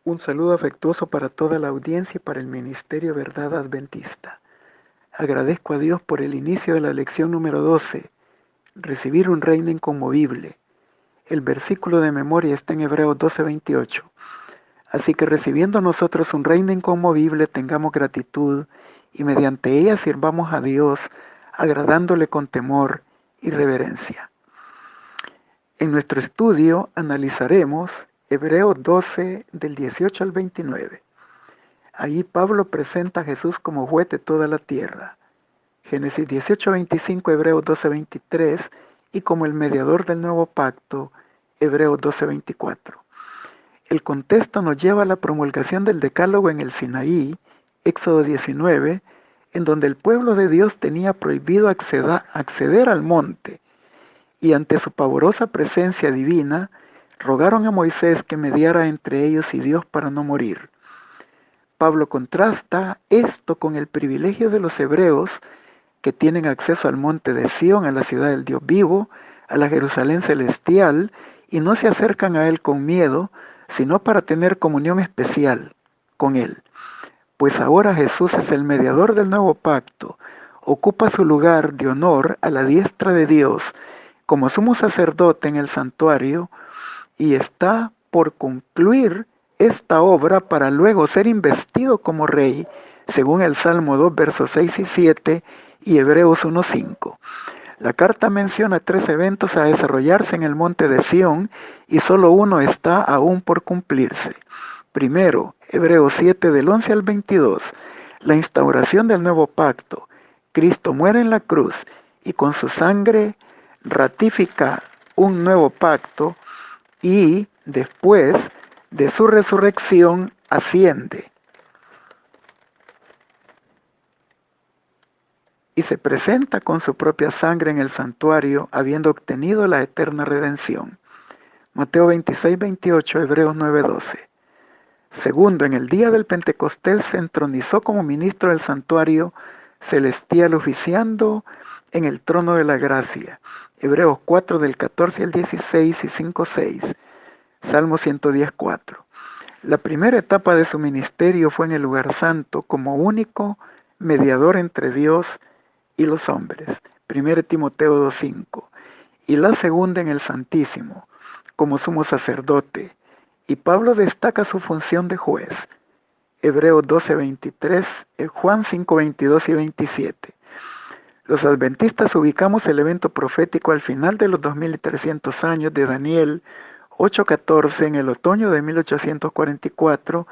Un saludo afectuoso para toda la audiencia y para el Ministerio Verdad Adventista. Agradezco a Dios por el inicio de la lección número 12, recibir un reino inconmovible. El versículo de memoria está en Hebreos 12:28. Así que recibiendo nosotros un reino inconmovible, tengamos gratitud y mediante ella sirvamos a Dios, agradándole con temor y reverencia. En nuestro estudio analizaremos Hebreos 12 del 18 al 29. Allí Pablo presenta a Jesús como juez de toda la tierra. Génesis 18:25, Hebreos 12:23 y como el mediador del nuevo pacto, Hebreos 12:24. El contexto nos lleva a la promulgación del Decálogo en el Sinaí, Éxodo 19, en donde el pueblo de Dios tenía prohibido acceder al monte, y ante su pavorosa presencia divina, rogaron a Moisés que mediara entre ellos y Dios para no morir. Pablo contrasta esto con el privilegio de los hebreos que tienen acceso al monte de Sión, a la ciudad del Dios vivo, a la Jerusalén celestial, y no se acercan a él con miedo, sino para tener comunión especial con él. Pues ahora Jesús es el mediador del nuevo pacto, ocupa su lugar de honor a la diestra de Dios como sumo sacerdote en el santuario y está por concluir esta obra para luego ser investido como rey, según el Salmo 2, versos 6 y 7 y Hebreos 1:5. La carta menciona 3 eventos a desarrollarse en el monte de Sión y solo uno está aún por cumplirse. Primero, Hebreos 7 del 11 al 22, la instauración del nuevo pacto. Cristo muere en la cruz y con su sangre ratifica un nuevo pacto y después de su resurrección asciende y se presenta con su propia sangre en el santuario, habiendo obtenido la eterna redención. Mateo 26:28, Hebreos 9:12. Segundo, en el día del Pentecostés se entronizó como ministro del santuario celestial oficiando en el trono de la gracia. Hebreos 4 del 14 al 16 y 5:6. Salmo 110:4. La primera etapa de su ministerio fue en el lugar santo como único mediador entre Dios y los hombres. 1 Timoteo 2:5. Y la segunda en el Santísimo, como sumo sacerdote. Y Pablo destaca su función de juez. Hebreos 12:23, Juan 5:22 y 27. Los adventistas ubicamos el evento profético al final de los 2300 años de Daniel 8:14 en el otoño de 1844,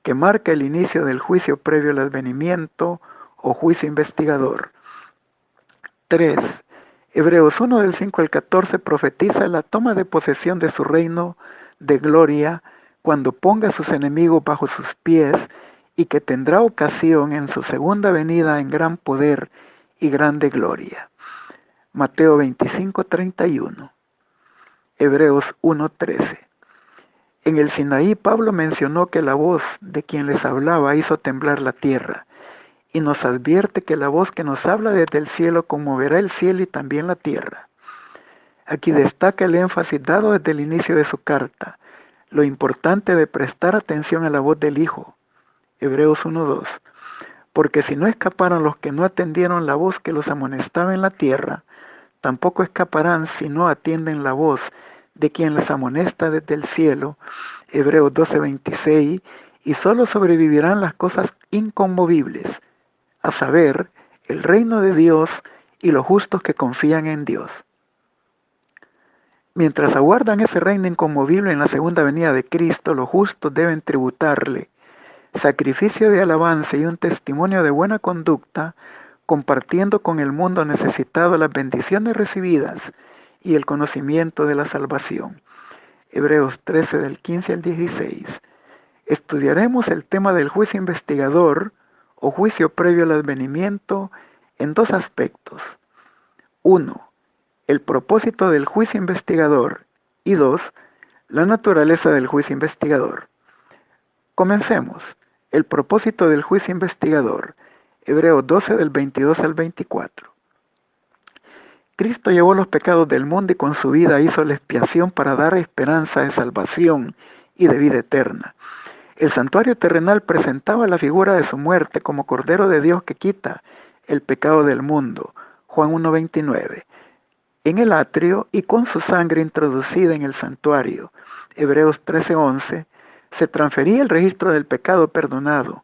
que marca el inicio del juicio previo al advenimiento o juicio investigador. 3. Hebreos 1 del 5 al 14 profetiza la toma de posesión de su reino de gloria cuando ponga a sus enemigos bajo sus pies y que tendrá ocasión en su segunda venida en gran poder y grande gloria. Mateo 25:31. Hebreos 1:13. En el Sinaí Pablo mencionó que la voz de quien les hablaba hizo temblar la tierra y nos advierte que la voz que nos habla desde el cielo conmoverá el cielo y también la tierra. Aquí destaca el énfasis dado desde el inicio de su carta, lo importante de prestar atención a la voz del Hijo. Hebreos 1:2. Porque si no escaparon los que no atendieron la voz que los amonestaba en la tierra, tampoco escaparán si no atienden la voz de quien les amonesta desde el cielo. Hebreos 12:26. Y solo sobrevivirán las cosas inconmovibles, a saber, el reino de Dios y los justos que confían en Dios. Mientras aguardan ese reino inconmovible en la segunda venida de Cristo, los justos deben tributarle sacrificio de alabanza y un testimonio de buena conducta, compartiendo con el mundo necesitado las bendiciones recibidas y el conocimiento de la salvación. Hebreos 13 del 15 al 16. Estudiaremos el tema del juicio investigador o juicio previo al advenimiento en dos aspectos. 1. El propósito del juicio investigador y 2. La naturaleza del juicio investigador. Comencemos. El propósito del juicio investigador. Hebreos 12 del 22 al 24. Cristo llevó los pecados del mundo y con su vida hizo la expiación para dar esperanza de salvación y de vida eterna. El santuario terrenal presentaba la figura de su muerte como Cordero de Dios que quita el pecado del mundo, Juan 1:29, en el atrio y con su sangre introducida en el santuario, Hebreos 13:11, se transfería el registro del pecado perdonado,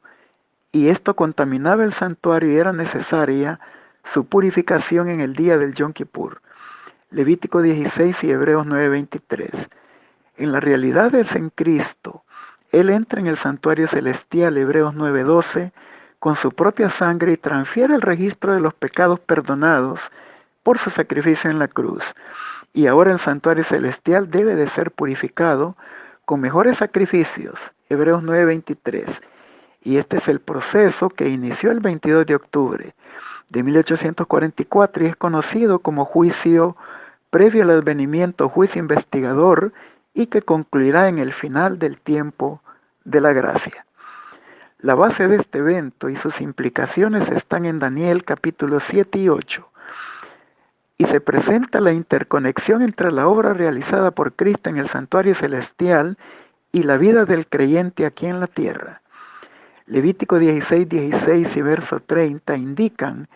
y esto contaminaba el santuario y era necesaria su purificación en el día del Yom Kippur, Levítico 16 y Hebreos 9:23. En la realidad es en Cristo. Él entra en el santuario celestial, Hebreos 9:12, con su propia sangre y transfiere el registro de los pecados perdonados por su sacrificio en la cruz. Y ahora el santuario celestial debe de ser purificado con mejores sacrificios, Hebreos 9:23. Y este es el proceso que inició el 22 de octubre de 1844 y es conocido como juicio previo al advenimiento, juicio investigador, y que concluirá en el final del tiempo de la gracia. La base de este evento y sus implicaciones están en Daniel capítulos 7 y 8, y se presenta la interconexión entre la obra realizada por Cristo en el santuario celestial y la vida del creyente aquí en la tierra. Levítico 16:16 y verso 30 indican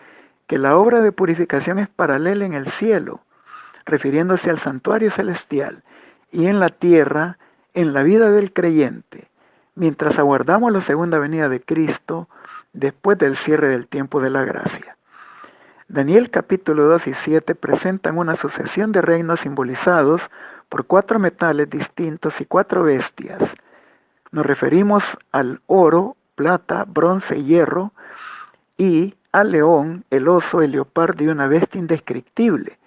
que la obra de purificación es paralela en el cielo, refiriéndose al santuario celestial, y en la tierra, en la vida del creyente, mientras aguardamos la segunda venida de Cristo después del cierre del tiempo de la gracia. Daniel capítulo 2 y 7 presentan una sucesión de reinos simbolizados por 4 metales distintos y 4 bestias. Nos referimos al oro, plata, bronce y hierro, y al león, el oso, el leopardo y una bestia indescriptible,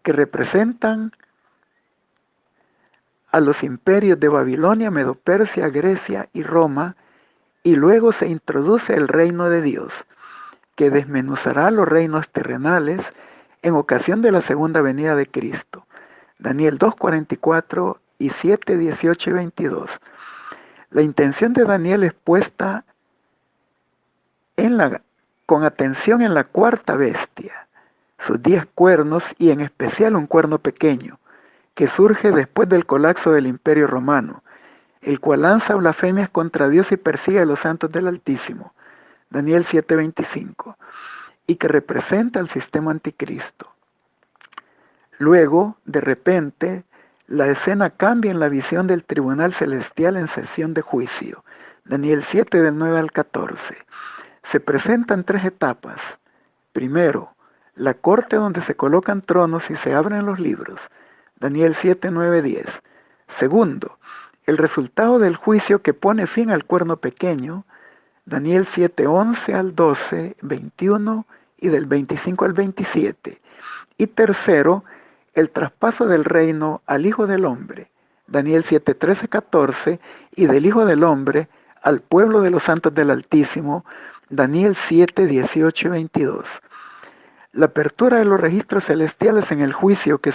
que representan a los imperios de Babilonia, Medo-Persia, Grecia y Roma, y luego se introduce el reino de Dios, que desmenuzará los reinos terrenales en ocasión de la segunda venida de Cristo. Daniel 2:44 y 7:18 y 22. La intención de Daniel es puesta con atención en la cuarta bestia, sus 10 cuernos y en especial un cuerno pequeño, que surge después del colapso del Imperio Romano, el cual lanza blasfemias contra Dios y persigue a los santos del Altísimo, Daniel 7:25, y que representa al sistema anticristo. Luego, de repente, la escena cambia en la visión del tribunal celestial en sesión de juicio, Daniel 7 del 9 al 14. Se presentan 3 etapas. Primero, la corte donde se colocan tronos y se abren los libros, Daniel 7, 9, 10. Segundo, el resultado del juicio que pone fin al cuerno pequeño, Daniel 7, 11 al 12, 21 y del 25 al 27. Y tercero, el traspaso del reino al Hijo del Hombre, Daniel 7, 13, 14, y del Hijo del Hombre al pueblo de los santos del Altísimo, Daniel 7, 18 y 22. La apertura de los registros celestiales en el juicio que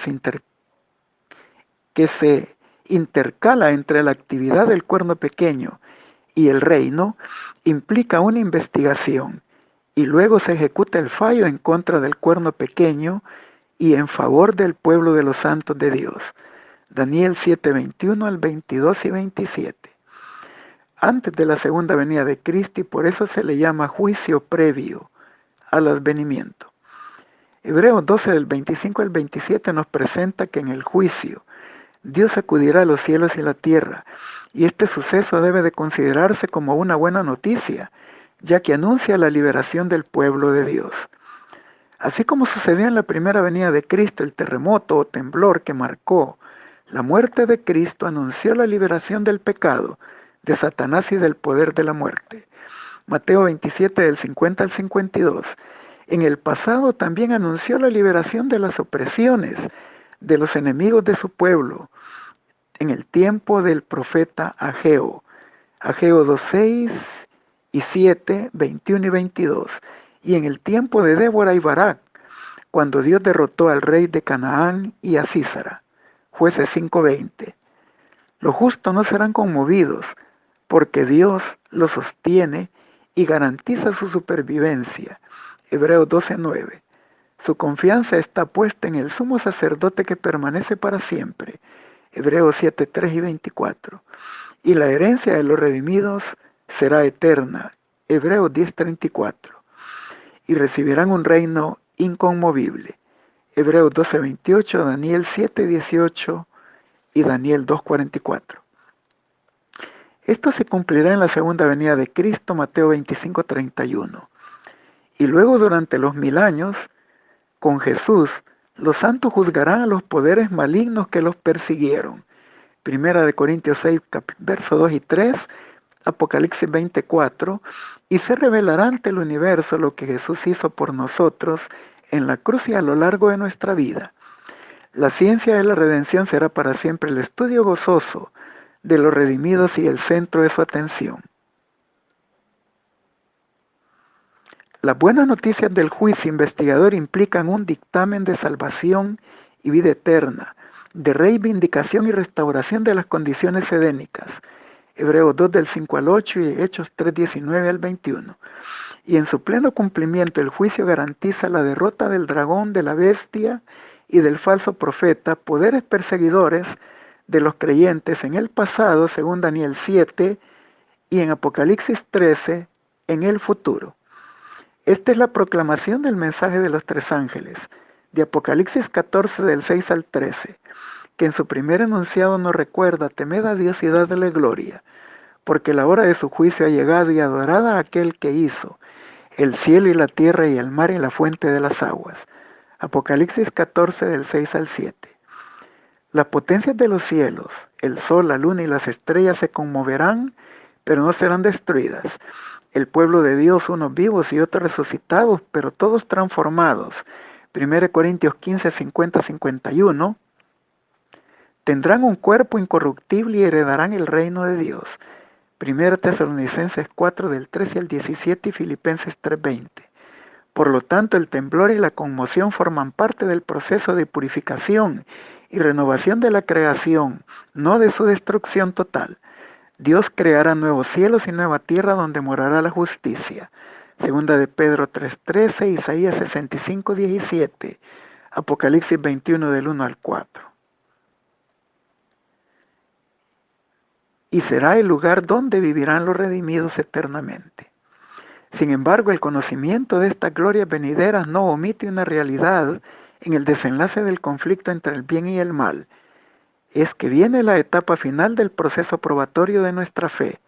se intercala entre la actividad del cuerno pequeño y el reino implica una investigación y luego se ejecuta el fallo en contra del cuerno pequeño y en favor del pueblo de los santos de Dios. Daniel 7, 21 al 22 y 27. Antes de la segunda venida de Cristo, y por eso se le llama juicio previo al advenimiento. Hebreos 12 del 25 al 27 nos presenta que en el juicio Dios sacudirá los cielos y la tierra, y este suceso debe de considerarse como una buena noticia, ya que anuncia la liberación del pueblo de Dios. Así como sucedió en la primera venida de Cristo, el terremoto o temblor que marcó la muerte de Cristo anunció la liberación del pecado, de Satanás y del poder de la muerte. Mateo 27 del 50 al 52. En el pasado también anunció la liberación de las opresiones de los enemigos de su pueblo, en el tiempo del profeta Ageo. Ageo 2:6 y 7, 21 y 22. Y en el tiempo de Débora y Barak, cuando Dios derrotó al rey de Canaán y a Sísara. Jueces 5:20. Los justos no serán conmovidos, porque Dios los sostiene y garantiza su supervivencia. Hebreos 12:9. Su confianza está puesta en el sumo sacerdote que permanece para siempre. Hebreos 7:3 y 24. y la herencia de los redimidos será eterna. Hebreos 10:34. Y recibirán un reino inconmovible. Hebreos 12:28, Daniel 7:18 y Daniel 2:44. Esto se cumplirá en la segunda venida de Cristo, Mateo 25:31. Y luego durante los 1000 años, con Jesús, los santos juzgarán a los poderes malignos que los persiguieron. Primera de Corintios 6, versos 2 y 3, Apocalipsis 24, y se revelará ante el universo lo que Jesús hizo por nosotros en la cruz y a lo largo de nuestra vida. La ciencia de la redención será para siempre el estudio gozoso de los redimidos y el centro de su atención. Las buenas noticias del juicio investigador implican un dictamen de salvación y vida eterna, de reivindicación y restauración de las condiciones edénicas. Hebreos 2 del 5 al 8 y Hechos 3, 19 al 21. Y en su pleno cumplimiento el juicio garantiza la derrota del dragón, de la bestia y del falso profeta, poderes perseguidores de los creyentes en el pasado, según Daniel 7, y en Apocalipsis 13, en el futuro. Esta es la proclamación del mensaje de los 3 ángeles, de Apocalipsis 14 del 6 al 13, que en su primer enunciado nos recuerda: temed a Dios y dadle gloria, porque la hora de su juicio ha llegado, y adorad a aquel que hizo el cielo y la tierra y el mar y la fuente de las aguas. Apocalipsis 14 del 6 al 7. Las potencias de los cielos, el sol, la luna y las estrellas se conmoverán, pero no serán destruidas. El pueblo de Dios, unos vivos y otros resucitados, pero todos transformados. 1 Corintios 15, 50, 51. Tendrán un cuerpo incorruptible y heredarán el reino de Dios. 1 Tesalonicenses 4 del 13 al 17 y Filipenses 3:20. Por lo tanto, el temblor y la conmoción forman parte del proceso de purificación y renovación de la creación, no de su destrucción total. Dios creará nuevos cielos y nueva tierra donde morará la justicia. Segunda de Pedro 3:13, Isaías 65:17, Apocalipsis 21 del 1 al 4. Y será el lugar donde vivirán los redimidos eternamente. Sin embargo, el conocimiento de estas glorias venideras no omite una realidad en el desenlace del conflicto entre el bien y el mal. Es que viene la etapa final del proceso probatorio de nuestra fe.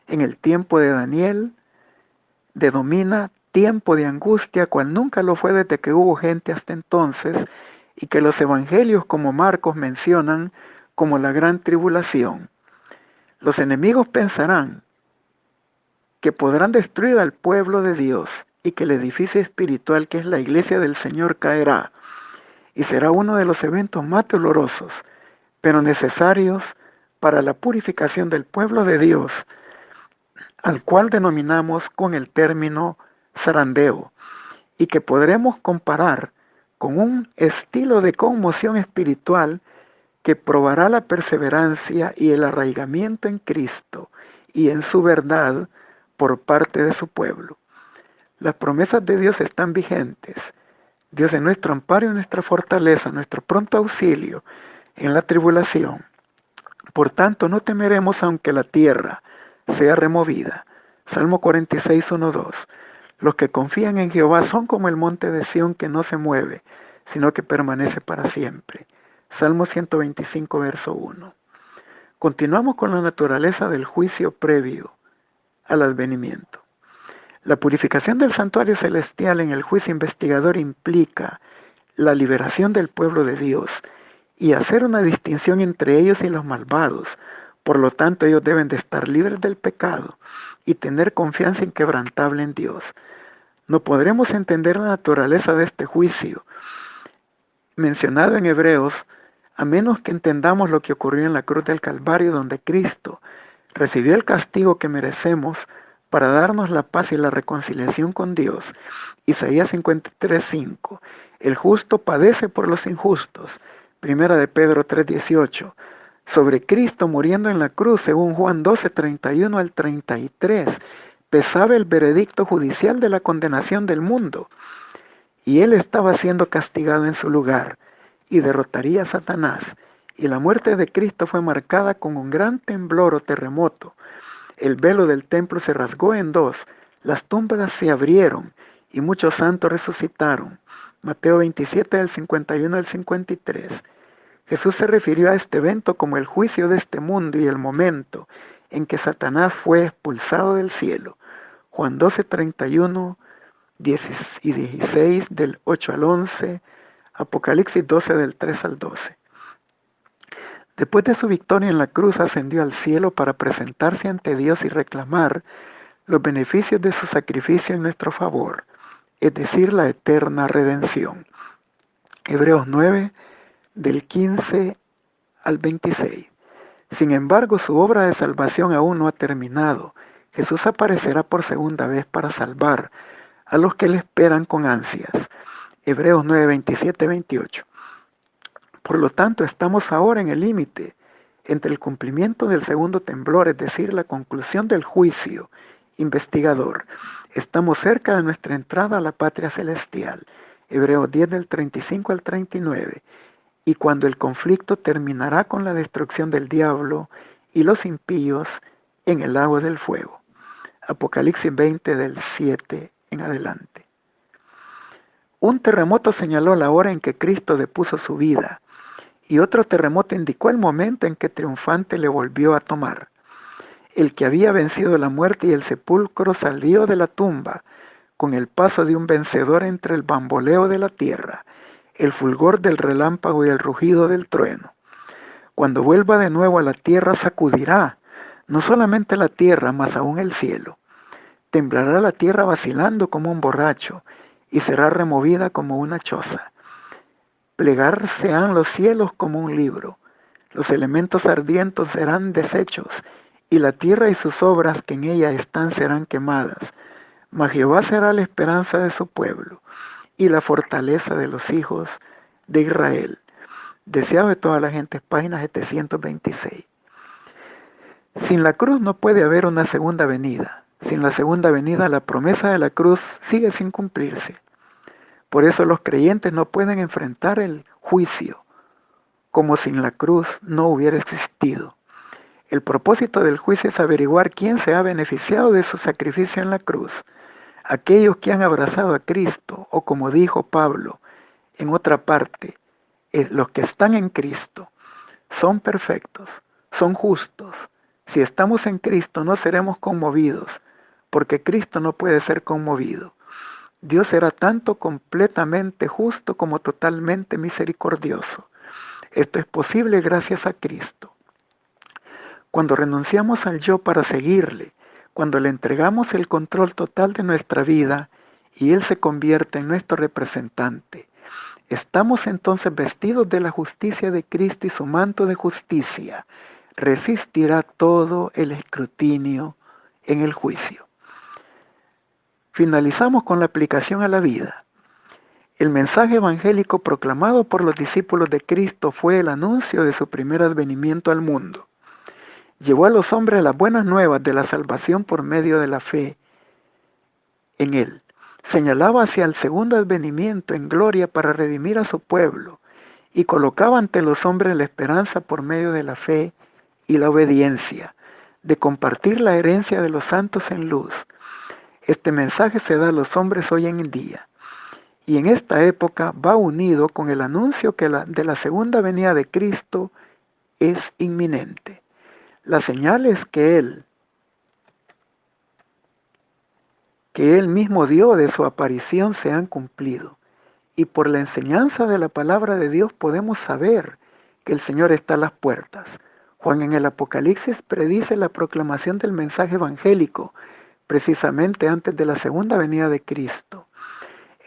En el tiempo de Daniel, denomina tiempo de angustia, cual nunca lo fue desde que hubo gente hasta entonces, y que los evangelios como Marcos mencionan como la gran tribulación. Los enemigos pensarán que podrán destruir al pueblo de Dios y que el edificio espiritual que es la iglesia del Señor caerá, y será uno de los eventos más dolorosos, pero necesarios para la purificación del pueblo de Dios, al cual denominamos con el término zarandeo, y que podremos comparar con un estilo de conmoción espiritual que probará la perseverancia y el arraigamiento en Cristo y en su verdad por parte de su pueblo. Las promesas de Dios están vigentes. Dios es nuestro amparo y nuestra fortaleza, nuestro pronto auxilio en la tribulación. Por tanto, no temeremos aunque la tierra sea removida. Salmo 46, 1, 2. Los que confían en Jehová son como el monte de Sión, que no se mueve, sino que permanece para siempre. Salmo 125, verso 1. Continuamos con la naturaleza del juicio previo al advenimiento. La purificación del santuario celestial en el juicio investigador implica la liberación del pueblo de Dios y hacer una distinción entre ellos y los malvados. Por lo tanto, ellos deben de estar libres del pecado y tener confianza inquebrantable en Dios. No podremos entender la naturaleza de este juicio mencionado en Hebreos a menos que entendamos lo que ocurrió en la cruz del Calvario, donde Cristo recibió el castigo que merecemos para darnos la paz y la reconciliación con Dios. Isaías 53:5. El justo padece por los injustos. Primera de Pedro 3:18. Sobre Cristo muriendo en la cruz, según Juan 12:31 al 33, pesaba el veredicto judicial de la condenación del mundo, y él estaba siendo castigado en su lugar, y derrotaría a Satanás, y la muerte de Cristo fue marcada con un gran temblor o terremoto. El velo del templo se rasgó en dos, las tumbas se abrieron y muchos santos resucitaron. Mateo 27 del 51 al 53. Jesús se refirió a este evento como el juicio de este mundo y el momento en que Satanás fue expulsado del cielo. Juan 12, 31 y 16 del 8 al 11, Apocalipsis 12 del 3 al 12. Después de su victoria en la cruz ascendió al cielo para presentarse ante Dios y reclamar los beneficios de su sacrificio en nuestro favor, es decir, la eterna redención. Hebreos 9 del 15 al 26. Sin embargo, su obra de salvación aún no ha terminado. Jesús aparecerá por segunda vez para salvar a los que le esperan con ansias. Hebreos 9, 27, 28. Por lo tanto, estamos ahora en el límite entre el cumplimiento del segundo temblor, es decir, la conclusión del juicio investigador. Estamos cerca de nuestra entrada a la patria celestial. Hebreos 10 del 35 al 39. Y cuando el conflicto terminará con la destrucción del diablo y los impíos en el lago del fuego. Apocalipsis 20 del 7 en adelante. Un terremoto señaló la hora en que Cristo depuso su vida, y otro terremoto indicó el momento en que triunfante le volvió a tomar. El que había vencido la muerte y el sepulcro salió de la tumba, con el paso de un vencedor entre el bamboleo de la tierra, el fulgor del relámpago y el rugido del trueno. Cuando vuelva de nuevo a la tierra sacudirá, no solamente la tierra, mas aún el cielo. Temblará la tierra vacilando como un borracho, y será removida como una choza. Plegarse han los cielos como un libro, los elementos ardientes serán deshechos, y la tierra y sus obras que en ella están serán quemadas. Mas Jehová será la esperanza de su pueblo, y la fortaleza de los hijos de Israel. Deseado de toda la gente, página 726. Sin la cruz no puede haber una segunda venida. Sin la segunda venida, la promesa de la cruz sigue sin cumplirse. Por eso los creyentes no pueden enfrentar el juicio como sin la cruz no hubiera existido. El propósito del juicio es averiguar quién se ha beneficiado de su sacrificio en la cruz. Aquellos que han abrazado a Cristo, o como dijo Pablo en otra parte, los que están en Cristo son perfectos, son justos. Si estamos en Cristo no seremos conmovidos, porque Cristo no puede ser conmovido. Dios era tanto completamente justo como totalmente misericordioso. Esto es posible gracias a Cristo. Cuando renunciamos al yo para seguirle, cuando le entregamos el control total de nuestra vida y Él se convierte en nuestro representante, estamos entonces vestidos de la justicia de Cristo y su manto de justicia resistirá todo el escrutinio en el juicio. Finalizamos con la aplicación a la vida. El mensaje evangélico proclamado por los discípulos de Cristo fue el anuncio de su primer advenimiento al mundo. Llevó a los hombres las buenas nuevas de la salvación por medio de la fe en Él. Señalaba hacia el segundo advenimiento en gloria para redimir a su pueblo y colocaba ante los hombres la esperanza por medio de la fe y la obediencia, de compartir la herencia de los santos en luz. Este mensaje se da a los hombres hoy en día, y en esta época va unido con el anuncio de la segunda venida de Cristo es inminente. Las señales que Él mismo dio de su aparición se han cumplido, y por la enseñanza de la palabra de Dios podemos saber que el Señor está a las puertas. Juan en el Apocalipsis predice la proclamación del mensaje evangélico, precisamente antes de la segunda venida de Cristo.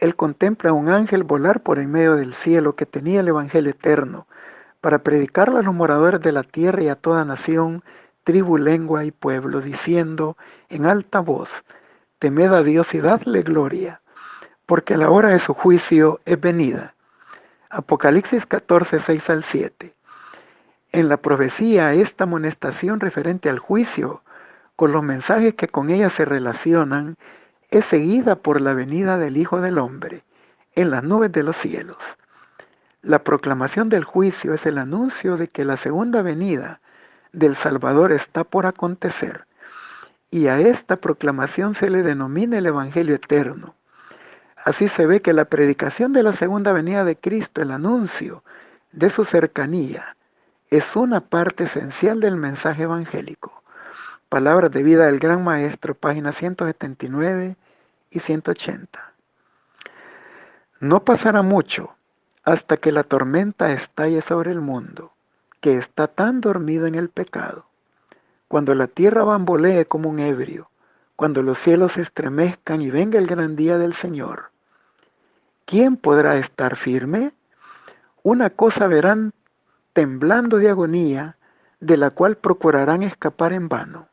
Él contempla a un ángel volar por en medio del cielo que tenía el evangelio eterno, para predicarlo a los moradores de la tierra y a toda nación, tribu, lengua y pueblo, diciendo en alta voz: temed a Dios y dadle gloria, porque la hora de su juicio es venida. Apocalipsis 14, 6 al 7. En la profecía, esta amonestación referente al juicio, con los mensajes que con ella se relacionan, es seguida por la venida del Hijo del Hombre en las nubes de los cielos. La proclamación del juicio es el anuncio de que la segunda venida del Salvador está por acontecer, y a esta proclamación se le denomina el Evangelio eterno. Así se ve que la predicación de la segunda venida de Cristo, el anuncio de su cercanía, es una parte esencial del mensaje evangélico. Palabras de vida del Gran Maestro, páginas 179 y 180. No pasará mucho hasta que la tormenta estalle sobre el mundo, que está tan dormido en el pecado, cuando la tierra bambolee como un ebrio, cuando los cielos se estremezcan y venga el gran día del Señor. ¿Quién podrá estar firme? Una cosa verán temblando de agonía, de la cual procurarán escapar en vano.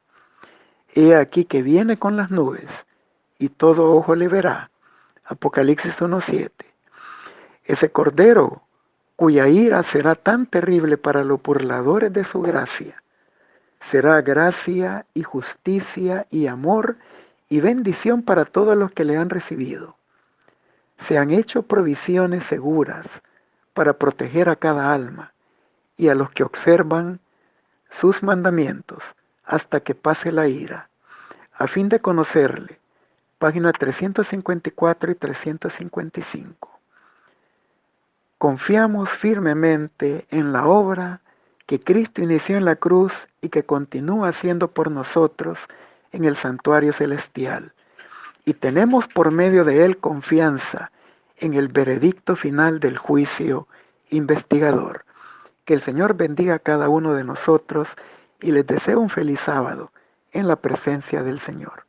He aquí que viene con las nubes, y todo ojo le verá. Apocalipsis 1:7. Ese cordero, cuya ira será tan terrible para los burladores de su gracia, será gracia y justicia y amor y bendición para todos los que le han recibido. Se han hecho provisiones seguras para proteger a cada alma y a los que observan sus mandamientos hasta que pase la ira, a fin de conocerle. Páginas 354 y 355. Confiamos firmemente en la obra que Cristo inició en la cruz y que continúa haciendo por nosotros en el santuario celestial. Y tenemos por medio de él confianza en el veredicto final del juicio investigador. Que el Señor bendiga a cada uno de nosotros y les deseo un feliz sábado en la presencia del Señor.